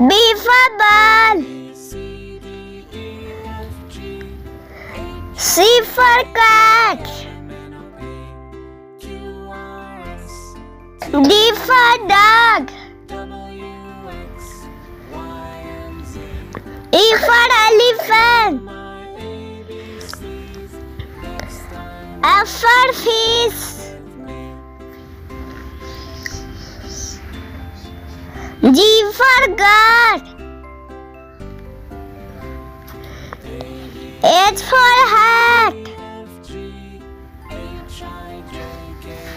B for ball. C for cat. D for dog. E for elephant. F for fish. G for goat. H for hat.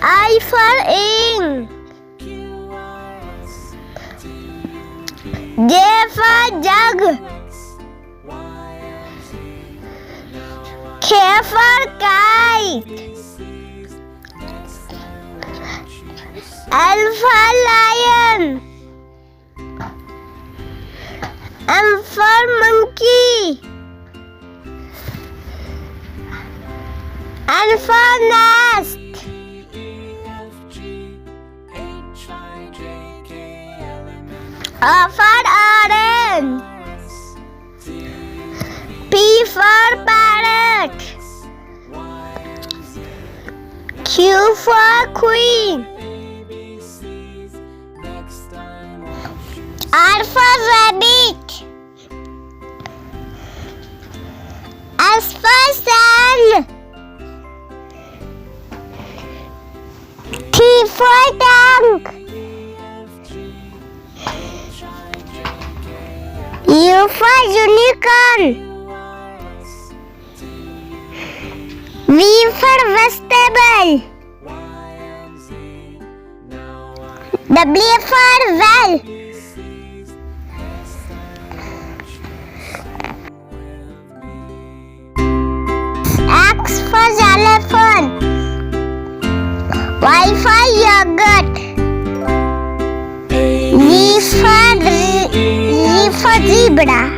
I for ink. J for jug. K for kite. L for lion. M for monkey. N for nest. O for orange. P for parrot. Q for queen. R for rabbit. S for sun. T for tank. U for unicorn. V for vegetable. W for well. X for elephant. Y for yogurt. Z for zebra.